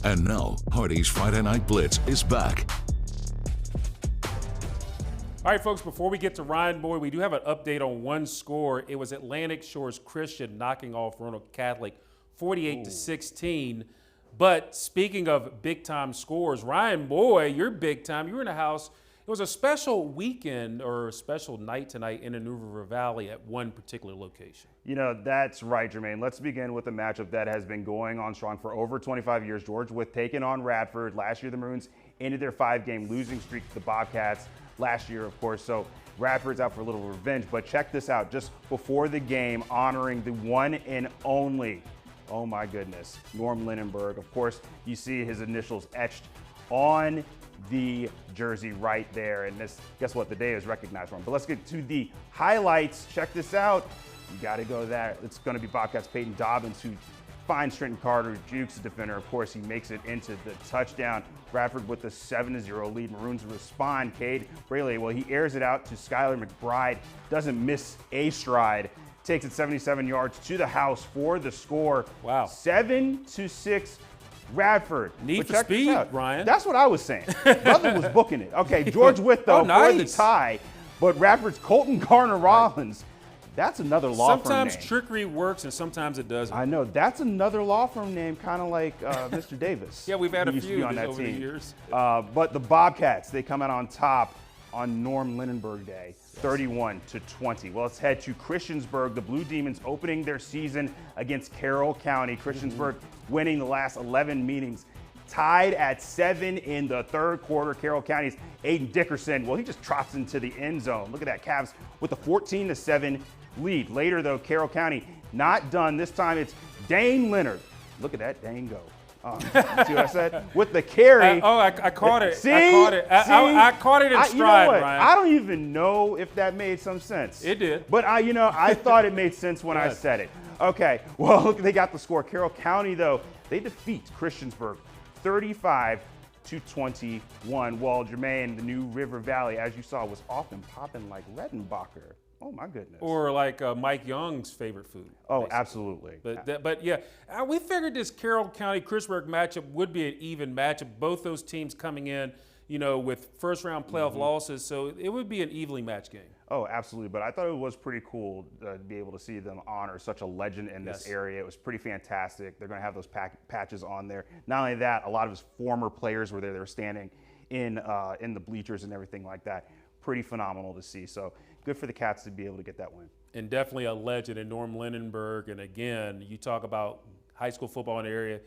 And now, Hardee's Friday Night Blitz is back. All right, folks, before we get to Ryan Moye, we do have an update on one score. It was Atlantic Shores Christian knocking off Roanoke Catholic 48-16. But speaking of big-time scores, Ryan Moye, you're big time. You were in the house. It was a special weekend or a special night tonight in the New River Valley at one particular location. You know, that's right, Jermaine. Let's begin with a matchup that has been going on strong for over 25 years. George Wythe taking on Radford. Last year, the Maroons ended their 5-game losing streak to the Bobcats last year, of course. So Radford's out for a little revenge. But check this out. Just before the game, honoring the one and only, oh my goodness, Norm Lindenberg. Of course, you see his initials etched on the jersey right there. And this, guess what? The day is recognized for him. But let's get to the highlights. Check this out. You got to go there. It's going to be Bobcats' Peyton Dobbins who finds Trenton Carter, jukes the defender. Of course, he makes it into the touchdown. Bradford with a 7-0 lead. Maroons respond. Cade Braley, well, he airs it out to Skylar McBride. Doesn't miss a stride. Takes it 77 yards to the house for the score. Wow. 7-6 Radford. Need for speed, Ryan. That's what I was saying. Brother was booking it. Okay, George Wythe, though, for the tie. But Radford's Colton Garner-Rollins, that's another law firm name. Sometimes trickery works and sometimes it doesn't. I know. That's another law firm name, kind of like Mr. Davis. Yeah, we've had a used to few be on that over team. the years. But the Bobcats, they come out on top on Norm Lindenberg Day, 31-20. Well, let's head to Christiansburg. The Blue Demons opening their season against Carroll County. Christiansburg winning the last 11 meetings. Tied at 7 in the third quarter. Carroll County's Aiden Dickerson, well, he just trots into the end zone. Look at that, Cavs with a 14-7 lead. Later, though, Carroll County not done. This time it's Dane Leonard. Look at that, Dane go. See what I said? With the carry. I caught it. See? I caught it. I caught it in stride, you know what? Ryan. I don't even know if that made some sense. It did. But I thought it made sense when I said it. Okay, well, look, they got the score. Carroll County, though, they defeat Christiansburg 35-21. Well, Jermaine, the New River Valley, as you saw, was often popping like Redenbacher. Oh, my goodness. Or like Mike Young's favorite food. Oh, basically. absolutely. But yeah, we figured this Carroll County-Christiansburg matchup would be an even matchup. Both those teams coming in, with first-round playoff losses, so it would be an evenly matched game. Oh, absolutely. But I thought it was pretty cool to be able to see them honor such a legend in this area. It was pretty fantastic. They're going to have those patches on there. Not only that, a lot of his former players were there. They were standing in the bleachers and everything like that. Pretty phenomenal to see. So good for the Cats to be able to get that win. And definitely a legend in Norm Lindenberg. And again, you talk about high school football in the area.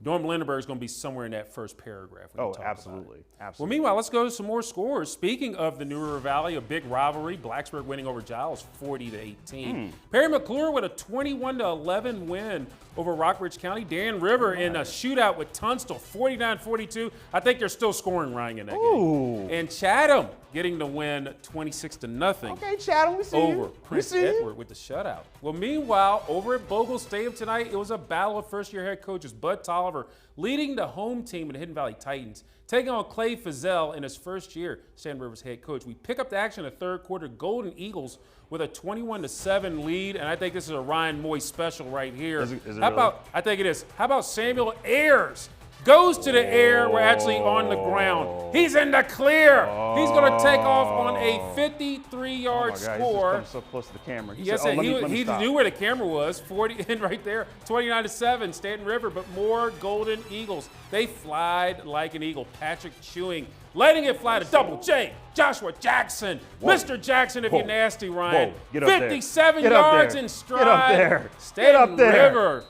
Norm Lindenberg is going to be somewhere in that first paragraph. Oh, absolutely. Absolutely. Well, meanwhile, let's go to some more scores. Speaking of the New River Valley, a big rivalry, Blacksburg winning over Giles 40-18. Perry McClure with a 21-11 win over Rockbridge County. Dan River in a shootout with Tunstall, 49-42. I think they're still scoring, Ryan, in that game. And Chatham getting the win 26-0. Okay, Chatham, we see over Prince Edward with the shutout. Well, meanwhile, over at Bogle Stadium tonight, it was a battle of first-year head coaches. Bud Tolliver leading the home team of the Hidden Valley Titans, taking on Clay Fazell in his first year, Sand River's head coach. We pick up the action in the third quarter. Golden Eagles with a 21-7 lead, and I think this is a Ryan Moye special right here. Is it How about? I think it is. How about Samuel Ayers? Goes to the air. We're actually on the ground. He's in the clear. He's going to take off on a 53-yard score. He's just so close to the camera. He knew where the camera was. 40 and right there. 29-7, Stanton River. But more Golden Eagles. They fly like an eagle. Patrick Chewing letting it fly to Double J. Joshua Jackson. Mr. Jackson, if you're nasty, Ryan. Get up 57 there. yards in stride. Get up there. Stanton River.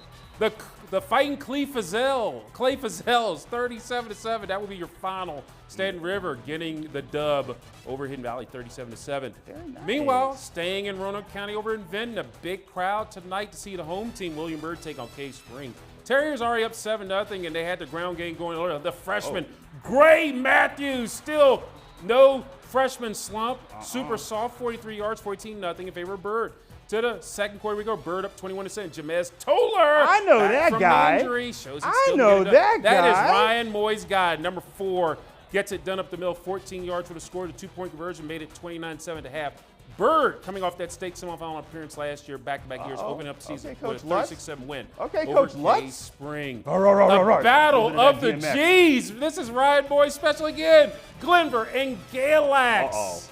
The fighting Clay Fazell. Clay Fazell's 37-7. That will be your final. Stanton River getting the dub over Hidden Valley, 37-7. Nice. Meanwhile, staying in Roanoke County over in Vinton, a big crowd tonight to see the home team, William Byrd, take on Cave Spring. Terriers already up 7-0, and they had the ground game going earlier. The freshman, Gray Matthews, still no freshman slump. Super soft, 43 yards, 14-0 in favor of Byrd. To the second quarter we go. Byrd up 21-7. Jamez Toller. I know that guy. Injury, shows I know that guy. That is Ryan Moye's guy. Number 4 gets it done up the middle. 14 yards for the score. The 2-point conversion made it 29-7 at half. Bird coming off that state semifinal appearance last year, back-to-back years, opening up the season with a 36-7 win. Okay, over Coach Lutz. Spring. The Battle of the G's. This is Ryan Moye special again. Glenver and Galax.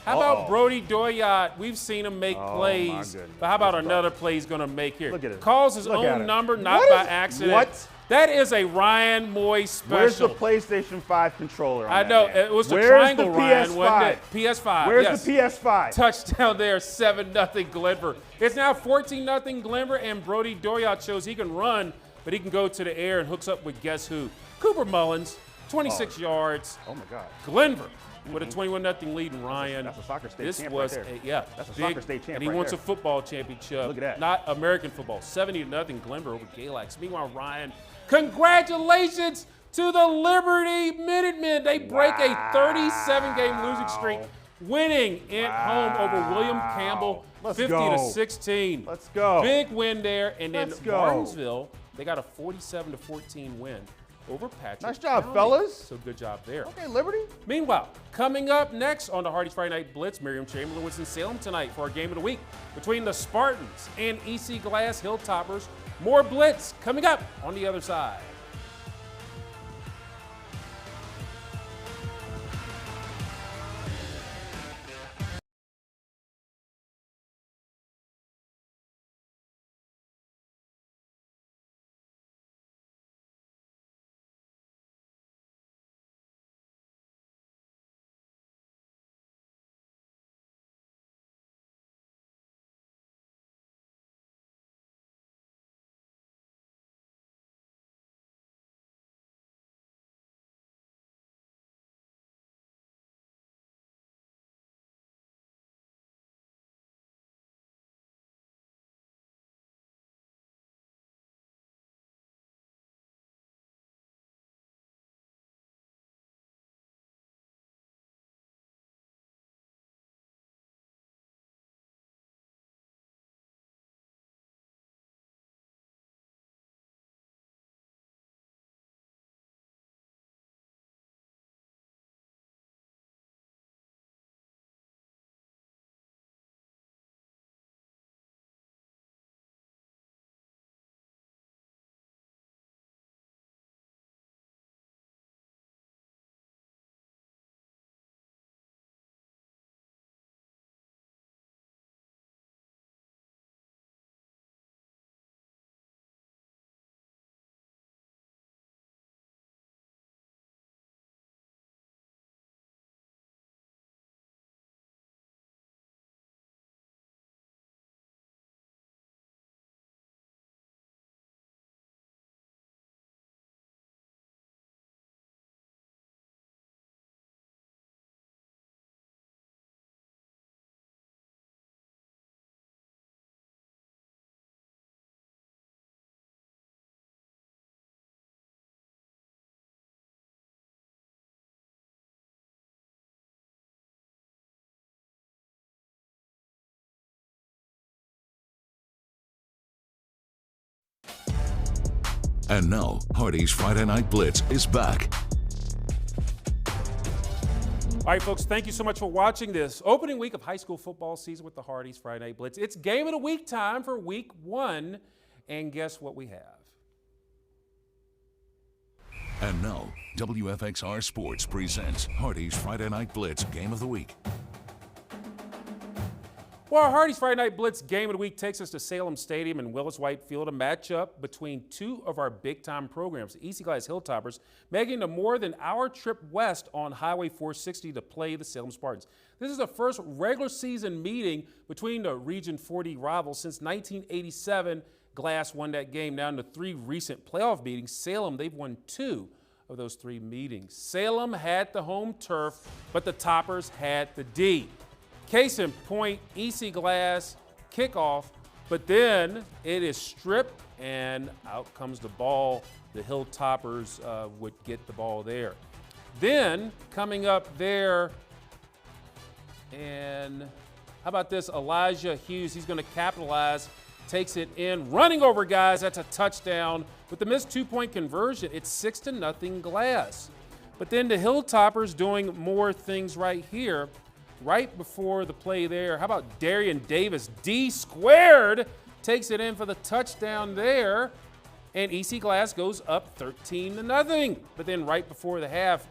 How about Brody Doyot? We've seen him make plays, but how about another play he's going to make here? Look at it. Calls his own number, not by accident. What? That is a Ryan Moye special. Where's the PlayStation 5 controller on I know. that, man? It was the Where's triangle, the Ryan, PS5? wasn't it? PS5, Where's yes. the PS5? Touchdown there, 7-0 Glenver. It's now 14-0 Glenver, and Brody Doyot shows he can run, but he can go to the air and hooks up with guess who? Cooper Mullins, 26 yards. Oh, my God. Glenver with a 21-0 lead, and Ryan. That's a soccer state this champ was right there. That's a big, soccer state champ and he right wants there. a football championship. Look at that. Not American football. 70-0 Glenver over Galax. Meanwhile, Ryan, congratulations to the Liberty Minutemen. They break a 37-game losing streak, winning at home over William Campbell, 50-16. Let's go. Big win there, and then Let's go. Martinsville, they got a 47-14 win over Patrick. Nice job, County. fellas. So good job there. Okay, Liberty. Meanwhile, coming up next on the Hardee's Friday Night Blitz, Miriam Chamberlain was in Salem tonight for our game of the week between the Spartans and EC Glass Hilltoppers. More Blitz coming up on the other side. And now, Hardee's Friday Night Blitz is back. All right, folks, thank you so much for watching this opening week of high school football season with the Hardee's Friday Night Blitz. It's game of the week time for week 1, and guess what we have? And now, WFXR Sports presents Hardee's Friday Night Blitz Game of the Week. Well, our Hardee's Friday Night Blitz Game of the Week takes us to Salem Stadium and Willis White Field, a matchup between two of our big-time programs, the EC Glass Hilltoppers, making a more than hour trip west on Highway 460 to play the Salem Spartans. This is the first regular season meeting between the Region 40 rivals since 1987. Glass won that game. Now in the 3 recent playoff meetings, Salem, they've won 2 of those 3 meetings. Salem had the home turf, but the Toppers had the D. Case in point, EC Glass kickoff, but then it is stripped and out comes the ball. The Hilltoppers would get the ball there. Then coming up there, and how about this? Elijah Hughes, he's going to capitalize, takes it in, running over guys. That's a touchdown. With the missed 2-point conversion, it's 6-0 Glass. But then the Hilltoppers doing more things right here. right before the play there, how about Darian Davis? D-squared takes it in for the touchdown there. And EC Glass goes up 13-0. But then right before the half,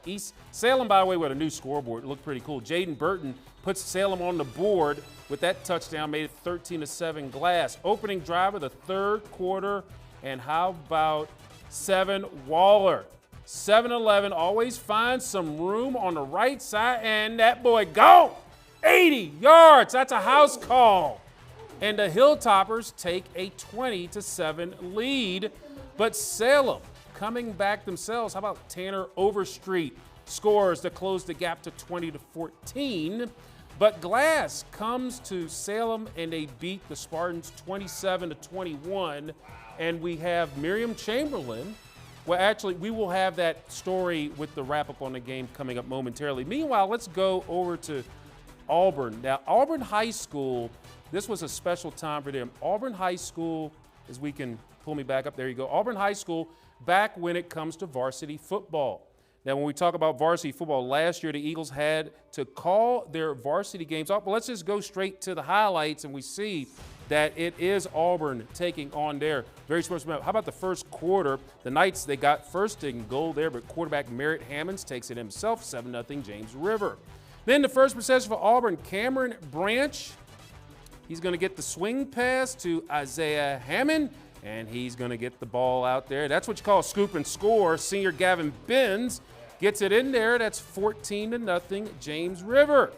Salem, by the way, with a new scoreboard. It looked pretty cool. Jaden Burton puts Salem on the board with that touchdown, made it 13-7 Glass. Opening drive of the third quarter. And how about 7 Waller? 7-11, always finds some room on the right side, and that boy gone. 80 yards, that's a house call. And the Hilltoppers take a 20-7 lead. But Salem coming back themselves. How about Tanner Overstreet scores to close the gap to 20-14. But Glass comes to Salem and they beat the Spartans 27-21. And we have Miriam Chamberlain. Well, actually, we will have that story with the wrap-up on the game coming up momentarily. Meanwhile, let's go over to Auburn. Now, Auburn High School, this was a special time for them. Auburn High School, as we can pull me back up, there you go. Auburn High School, back when it comes to varsity football. Now, when we talk about varsity football, last year the Eagles had to call their varsity games off. But let's just go straight to the highlights, and we see that it is Auburn taking on their very special match. How about the first quarter? The Knights, they got first and goal there, but quarterback Merritt Hammonds takes it himself, 7-0 James River. Then the first possession for Auburn, Cameron Branch. He's going to get the swing pass to Isaiah Hammond, and he's going to get the ball out there. That's what you call a scoop and score. Senior Gavin Benz gets it in there. That's 14-0 James River.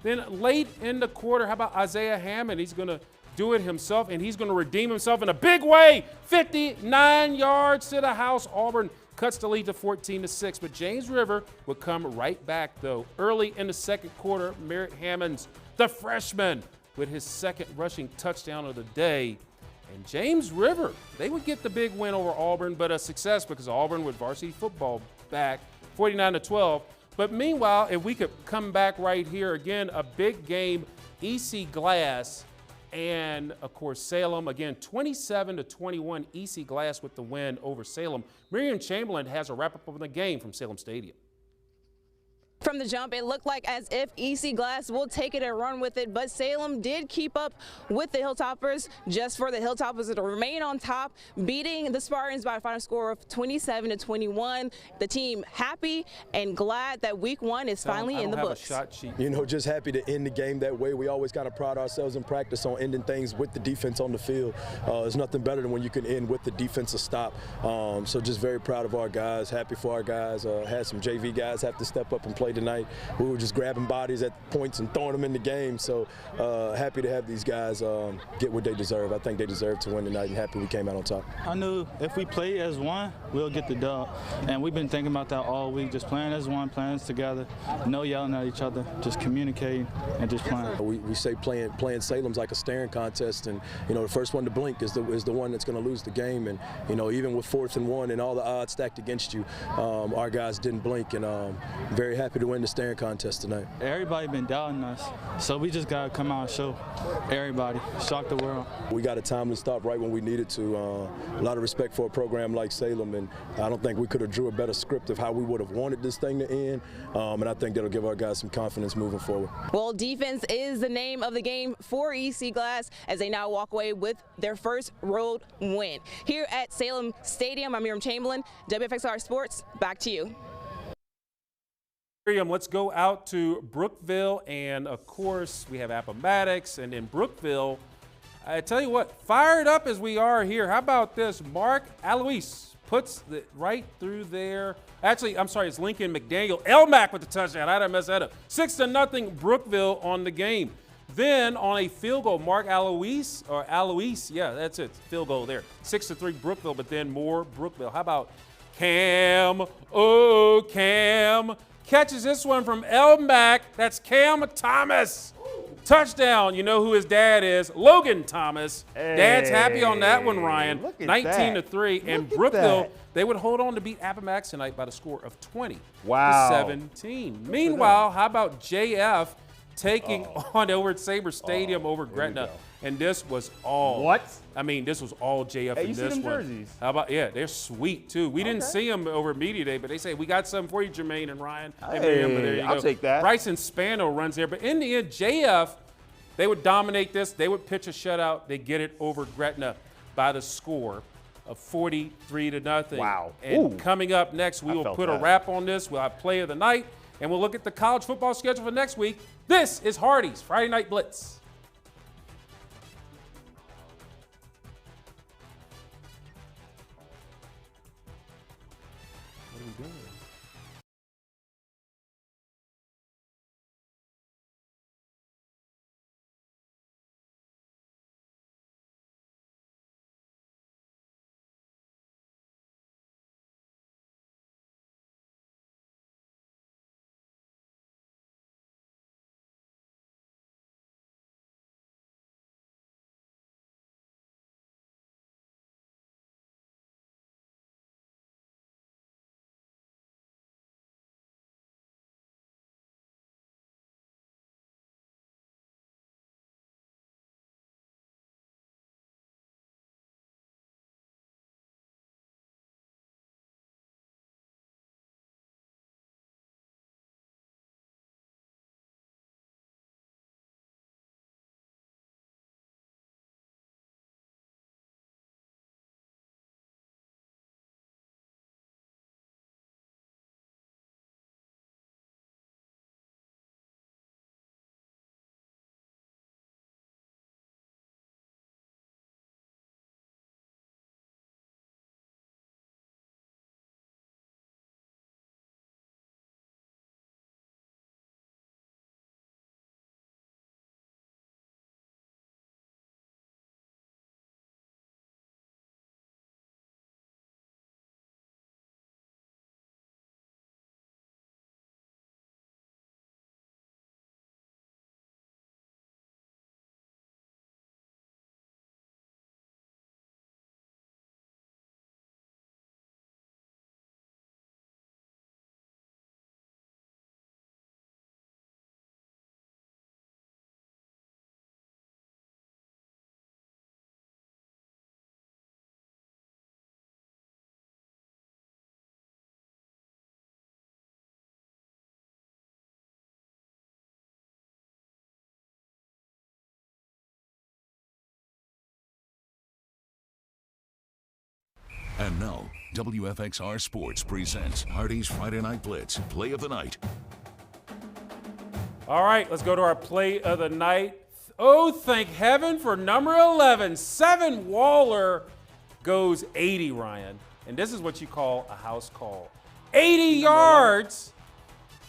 Then late in the quarter, how about Isaiah Hammond? He's going to do it himself, and he's going to redeem himself in a big way. 59 yards to the house. Auburn cuts the lead to 14-6, but James River would come right back, though. Early in the second quarter, Merritt Hammonds, the freshman, with his second rushing touchdown of the day. And James River, they would get the big win over Auburn, but a success because Auburn with varsity football back, 49-12. But meanwhile, if we could come back right here again, a big game, EC Glass and, of course, Salem. Again, 27-21, EC Glass with the win over Salem. Miriam Chamberlain has a wrap-up of the game from Salem Stadium. From the jump, it looked like as if EC Glass will take it and run with it, but Salem did keep up with the Hilltoppers, just for the Hilltoppers to remain on top, beating the Spartans by a final score of 27-21. The team happy and glad that week one is finally in the books. You know, just happy to end the game that way. We always kind of pride ourselves in practice on ending things with the defense on the field. There's nothing better than when you can end with the defensive stop. So just very proud of our guys, happy for our guys. Had some JV guys have to step up and play tonight. We were just grabbing bodies at points and throwing them in the game. So happy to have these guys get what they deserve. I think they deserve to win tonight, and happy we came out on top. I knew if we play as one, we'll get the dub. And we've been thinking about that all week, just playing as one, playing together, no yelling at each other, just communicating and just playing. We say playing Salem's like a staring contest, and you know the first one to blink is the one that's going to lose the game. And you know even with 4th and 1 and all the odds stacked against you, our guys didn't blink, and very happy to win the staring contest tonight. Everybody been doubting us, so we just got to come out and show everybody, shock the world. We got a timely stop right when we needed to. A lot of respect for a program like Salem, and I don't think we could have drew a better script of how we would have wanted this thing to end, and I think that'll give our guys some confidence moving forward. Well, defense is the name of the game for EC Glass as they now walk away with their first road win. Here at Salem Stadium, I'm Miriam Chamberlain, WFXR Sports, back to you. Miriam, let's go out to Brookville, and of course we have Appomattox, and in Brookville, I tell you what, fired up as we are here. How about this? Mark Alois puts it right through there. Actually, I'm sorry, it's Lincoln McDaniel. Elmack with the touchdown. How did I mess that up? 6-0 Brookville on the game. Then on a field goal, Mark Alois, yeah, that's it, field goal there. 6-3 Brookville, but then more Brookville. How about Cam? Oh, Cam catches this one from Elmack. That's Cam Thomas. Touchdown. You know who his dad is, Logan Thomas. Hey, Dad's happy on that one, Ryan. 19-3. And Brookville, they would hold on to beat Appomattox tonight by the score of 20-17. Meanwhile, how about JF? taking on over at Sabre Stadium over Gretna. And this was all. What? I mean, this was all JF in you see this them one. jerseys? How about, yeah, they're sweet too. We didn't see them over Media Day, but they say, we got something for you, Jermaine and Ryan. Hey, Miriam, but there you I'll go. take that. Bryson Spano runs there. But in the end, JF, they would dominate this. They would pitch a shutout. They get it over Gretna by the score of 43-0. Wow. And Ooh. coming up next, we will felt put a that. wrap on this. We'll have play of the night, and we'll look at the college football schedule for next week. This is Hardee's Friday Night Blitz. What are we doing? And now, WFXR Sports presents Hardee's Friday Night Blitz, play of the night. All right, let's go to our play of the night. Oh, thank heaven for number 11. 7 Waller goes 80, Ryan. And this is what you call a house call. 80 yards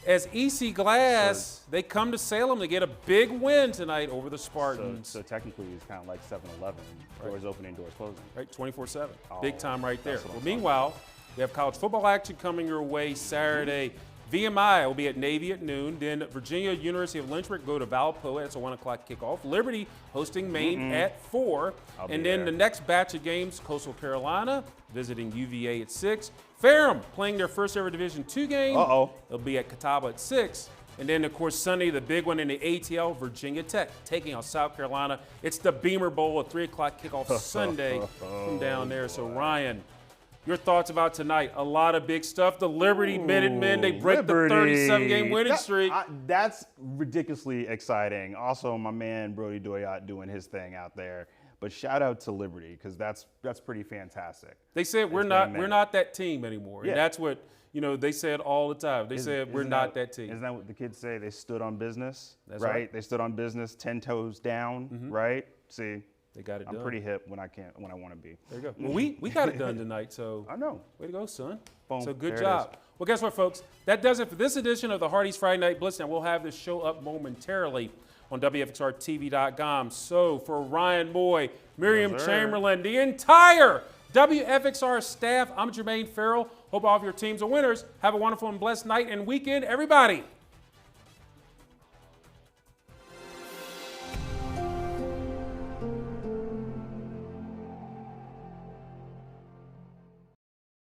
as EC Glass, they come to Salem to get a big win tonight over the Spartans. So technically, it's kind of like 7-Eleven. Doors opening, doors closing. Right, 24/7. Oh, Big time right there. that's what Well, I'm meanwhile, we have college football action coming your way Saturday. VMI will be at Navy at noon. Then Virginia University of Lynchburg go to Valpo. That's a 1 o'clock kickoff. Liberty hosting Maine at 4. I'll And be then there. the next batch of games, Coastal Carolina visiting UVA at 6. Ferrell playing their first ever Division II game. They'll be at Catawba at 6. And then, of course, Sunday, the big one in the ATL, Virginia Tech taking on South Carolina. It's the Beamer Bowl, a 3 o'clock kickoff Sunday from down there. So, Ryan, your thoughts about tonight? A lot of big stuff. The Liberty Minutemen, they break Liberty. the 37-game winning streak. That's ridiculously exciting. Also, my man Brody Doyot doing his thing out there. But shout out to Liberty because that's pretty fantastic. They said we're not that team anymore. Yeah. And that's what they said all the time. They said we're not that team. Isn't that what the kids say? They stood on business, That's right? right. They stood on business, 10 toes down, right? See, They got it I'm done. pretty hip when I want to be. There you go. Well, we got it done tonight, so I know. way to go, son. Boom. So good There it job. is. Well, guess what, folks? That does it for this edition of the Hardee's Friday Night Blitz. Now, we'll have this show up momentarily on WFXRTV.com. So for Ryan Moye, Miriam Yes, sir. Chamberlain, the entire WFXR staff, I'm Jermaine Ferrell. Hope all of your teams are winners. Have a wonderful and blessed night and weekend, everybody.